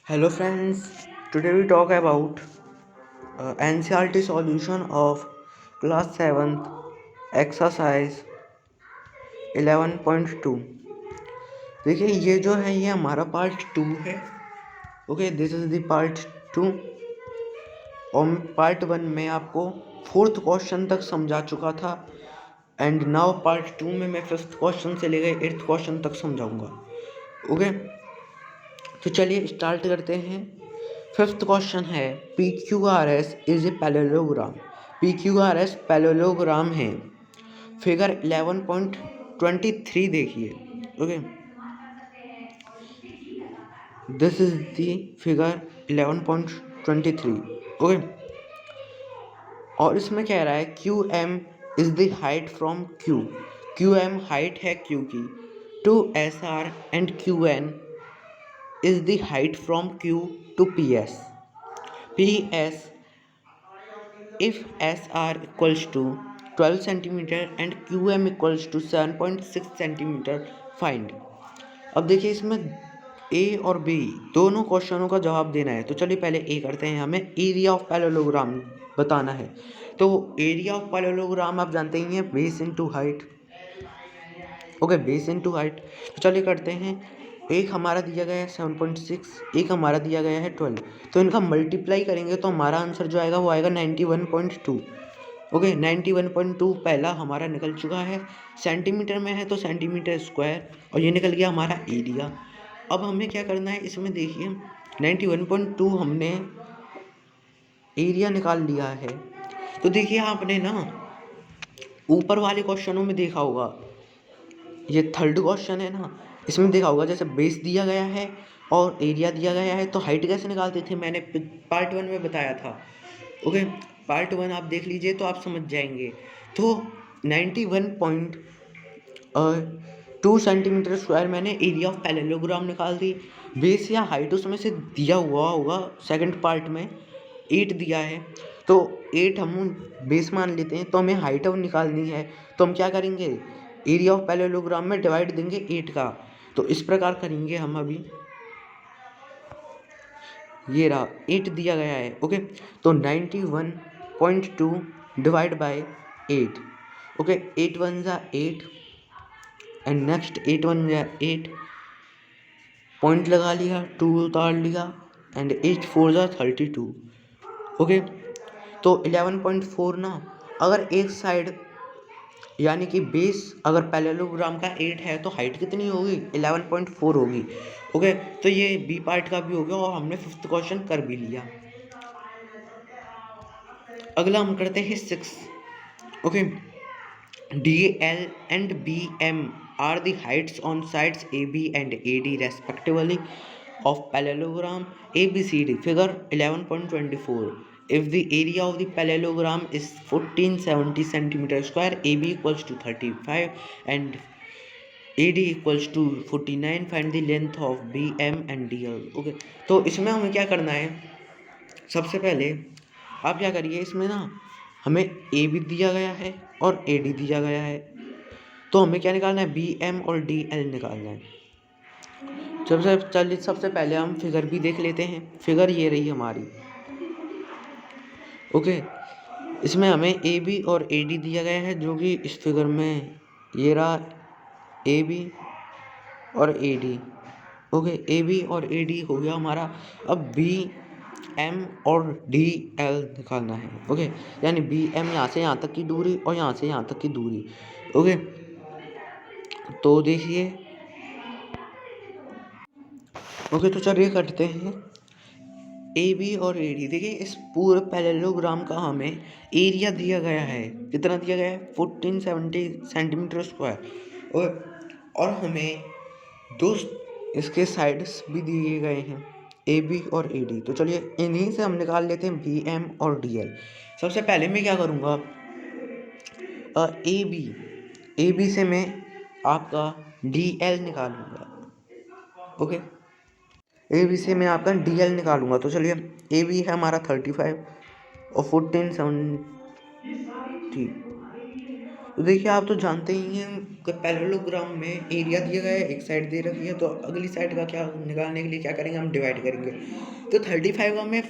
Hello friends, today we talk about NCERT solution of class 7th exercise 11.2। देखिए ये जो है ये हमारा पार्ट 2 है। Okay, this is the part 2 और पार्ट 1 में आपको 4th क्वेश्चन तक समझा चुका था एंड नाउ पार्ट 2 में मैं 5th क्वेश्चन से लेकर 8th क्वेश्चन तक समझाऊंगा। ओके, तो चलिए स्टार्ट करते हैं। 5th क्वेश्चन है PQRS is a parallelogram. PQRS parallelogram है। फिगर 11.23 देखिए। Okay, this is the figure 11.23। Okay, और इसमें कह रहा है QM is the height from Q। QM height है Q की to SR and QN is the height from Q to PS. PS if SR equals to 12 cm and QM equals to 7.6 cm find। अब देखिए इसमें A और B दोनों क्वेश्चनों का जवाब देना है। तो चलिए पहले A करते हैं। हमें एरिया ऑफ पैरेललोग्राम बताना है। तो एरिया ऑफ पैरेललोग्राम आप जानते ही हैं, base into height. Okay, base into height. तो चलिए करते हैं। एक हमारा दिया गया है 7.6, एक हमारा दिया गया है 12। तो इनका मल्टीप्लाई करेंगे तो हमारा आंसर जो आएगा वो आएगा 91.2। ओके, 91.2 पहला हमारा निकल चुका है। सेंटीमीटर में है तो सेंटीमीटर स्क्वायर, और ये निकल गया हमारा एरिया। अब हमें क्या करना है, इसमें देखिए 91.2 हमने एरिया निकाल लिया है। तो देखिए आपने ना ऊपर वाले क्वेश्चनों में देखा होगा, ये 3rd क्वेश्चन है ना, इसमें देखा होगा जैसे बेस दिया गया है और एरिया दिया गया है तो हाइट कैसे निकालते थे, मैंने पार्ट 1 में बताया था। ओके, पार्ट 1 आप देख लीजिए तो आप समझ जाएंगे। तो 91.2 सेंटीमीटर स्क्वायर मैंने एरिया ऑफ पैरेललोग्राम निकाल दी। बेस या हाइट उसमें से दिया हुआ होगा, सेकंड पार्ट में 8 दिया है, तो 8 हम बेस मान लेते हैं। तो हमें हाइट अब निकालनी है, तो हम क्या करेंगे, एरिया ऑफ पैरेललोग्राम में डिवाइड देंगे 8 का। तो इस प्रकार करेंगे हम। अभी ये रहा 8 दिया गया है। ओके, तो 91.2 डिवाइड बाय 8। ओके, 8 1 जा 8 एंड नेक्स्ट 8 1 जा 8, पॉइंट लगा लिया, 2 उतार लिया एंड 8 4 जा 32। ओके, तो 11.4 ना, अगर एक साइड यानी कि बेस अगर पैरेललोग्राम का 8 है तो हाइट कितनी होगी, 11.4 होगी। ओके, तो ये बी पार्ट का भी हो गया और हमने 5th क्वेश्चन कर भी लिया। अगला हम करते हैं 6। Okay, DL and BM are the heights on sides AB and AD respectively of parallelogram ABCD. Figure 11.24. If the area of the parallelogram is 1470 centimeter square, AB equals to 35 and AD equals to 49, find the length of BM and DL। Okay, तो इसमें हमें क्या करना है, सबसे पहले आप क्या करिए, इसमें ना हमें ए बी दिया गया है और ए डी दिया गया है, तो हमें क्या निकालना है, बी एम और डी एल निकालना है। सबसे पहले हम फिगर भी देख लेते हैं। फिगर ये रही हमारी। ओके, इसमें हमें ए बी और ए डी दिया गया है, जो कि इस फिगर में ये रहा ए बी और A D. Okay, A B और ए डी हो गया हमारा। अब बी एम और डी एल निकालना है। ओके, यानी बी एम यहाँ से यहाँ तक की दूरी और यहाँ से यहाँ तक की दूरी। ओके, तो देखिए। ओके, तो चलिए करते हैं। ए बी और ए डी, देखिए इस पूरे पैरेललोग्राम का हमें एरिया दिया गया है। कितना दिया गया है, 1470 सेंटीमीटर स्क्वायर। और हमें दो इसके साइड्स भी दिए गए हैं, ए बी और ए डी। तो चलिए इन्हीं से हम निकाल लेते हैं बी एम और डी एल। सबसे पहले मैं क्या करूँगा, ए बी से मैं आपका डी एल निकालूंगा। ओके, ए बी से मैं आपका डी एल निकालूंगा। तो चलिए, ए बी है हमारा 35 और 1470 तो देखिए आप तो जानते ही हैं कि पैरेललोग्राम में एरिया दिया गया है, एक साइड दे रखी है, तो अगली साइड का क्या निकालने के लिए क्या करेंगे, हम डिवाइड करेंगे। तो 35 का मैं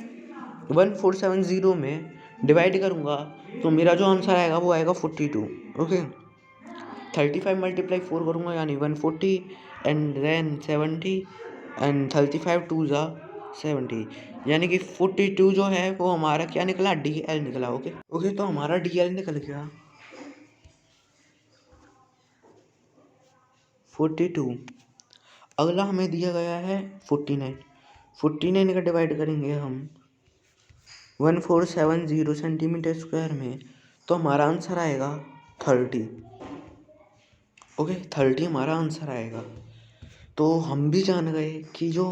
1470 में डिवाइड करूँगा तो मेरा जो आंसर आएगा वो आएगा 42। ओके, 35 मल्टीप्लाई 4 करूँगा यानी 140 एंड देन 70 एंड 35 2 ज़ा 70, यानी कि 42 जो है वो हमारा क्या निकला, DL निकला। ओके, तो हमारा DL निकल गया 42। अगला हमें दिया गया है 49 का डिवाइड करेंगे हम 1470 सेंटीमीटर स्क्वायर में, तो हमारा आंसर आएगा 30। ओके, 30 हमारा आंसर आएगा। तो हम भी जान गए कि जो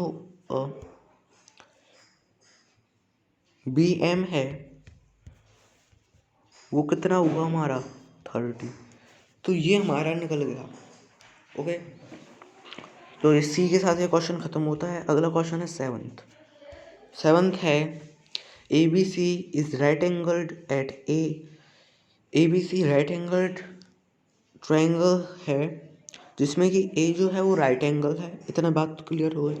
BM है वो कितना हुआ हमारा 30। तो ये हमारा निकल गया। ओके, तो इसी के साथ ये क्वेश्चन ख़त्म होता है। अगला क्वेश्चन है सेवन्थ है ABC is right angled at ABC right angled triangle है जिसमें कि A जो है वो राइट एंगल है। इतना बात तो क्लियर हो गई।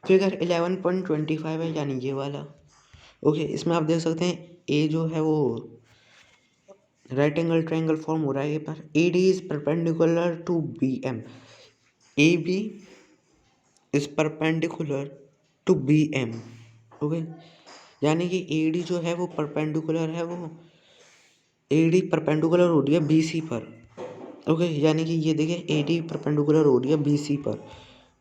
फिगर 11.25 है यानी ये वाला। ओके, इसमें आप देख सकते हैं A जो है वो राइट एंगल ट्रायंगल फॉर्म हो रहा है ये पर। AD is perpendicular to BM। AB is perpendicular to BM। Okay, यानी कि AD जो है वो परपेंडिकुलर है, वो AD परपेंडिकुलर हो रही है BC पर। ओके, यानी कि ये देखिए AD परपेंडिकुलर हो रही है BC पर।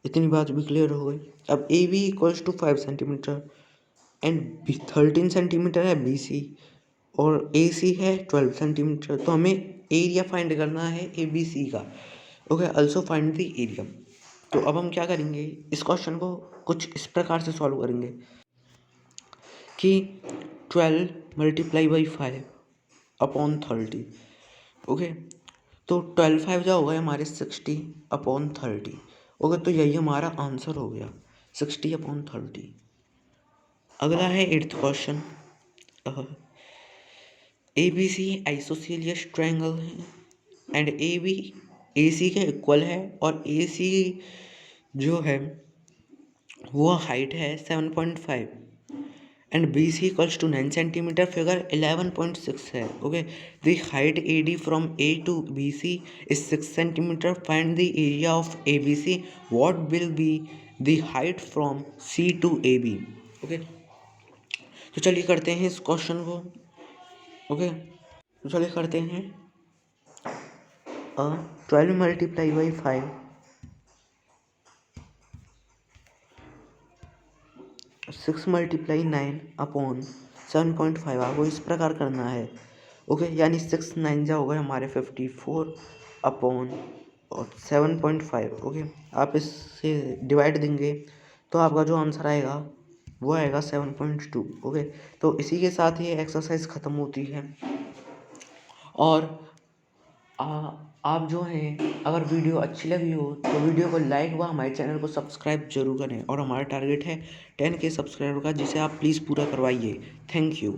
इतनी बात भी क्लियर हो गई। अब AB equals to 5 centimetre and 13 centimetre है BC और AC है 12 सेंटीमीटर। तो हमें एरिया फाइंड करना है ABC का। Okay, also find the area. तो अब हम क्या करेंगे, इस क्वेश्चन को कुछ इस प्रकार से सॉल्व करेंगे कि 12 मल्टीप्लाई बाई 5 अपॉन 30। ओके, तो 12 5 जो होगा हमारे 60 अपॉन 30। ओके, तो यही हमारा आंसर हो गया 60 अपॉन 30। अगला है 8th question. ABC isosceles triangle है एंड AB AC के इक्वल है और AC जो है वो हाइट है 7.5 and BC equals to 9 centimetre. Figure 11.6 है। Okay, the height AD from A to BC is 6 centimetre. Find the area of ABC। What will be the height from C to AB। Okay, तो चलिए करते हैं इस question को। Okay, तो चलिए करते हैं 12 मल्टीप्लाई बाई 5 6 मल्टीप्लाई 9 अपॉन 7.5 आपको इस प्रकार करना है। ओके, यानी 6 9 जा होगा हमारे 54 अपॉन और 7.5। ओके, आप इससे डिवाइड देंगे तो आपका जो आंसर आएगा वो आएगा 7.2। ओके, तो इसी के साथ ये एक्सरसाइज ख़त्म होती है। और आप जो हैं अगर वीडियो अच्छी लगी हो तो वीडियो को लाइक व हमारे चैनल को सब्सक्राइब जरूर करें। और हमारा टारगेट है 10K सब्सक्राइबर का, जिसे आप प्लीज़ पूरा करवाइए। Thank you.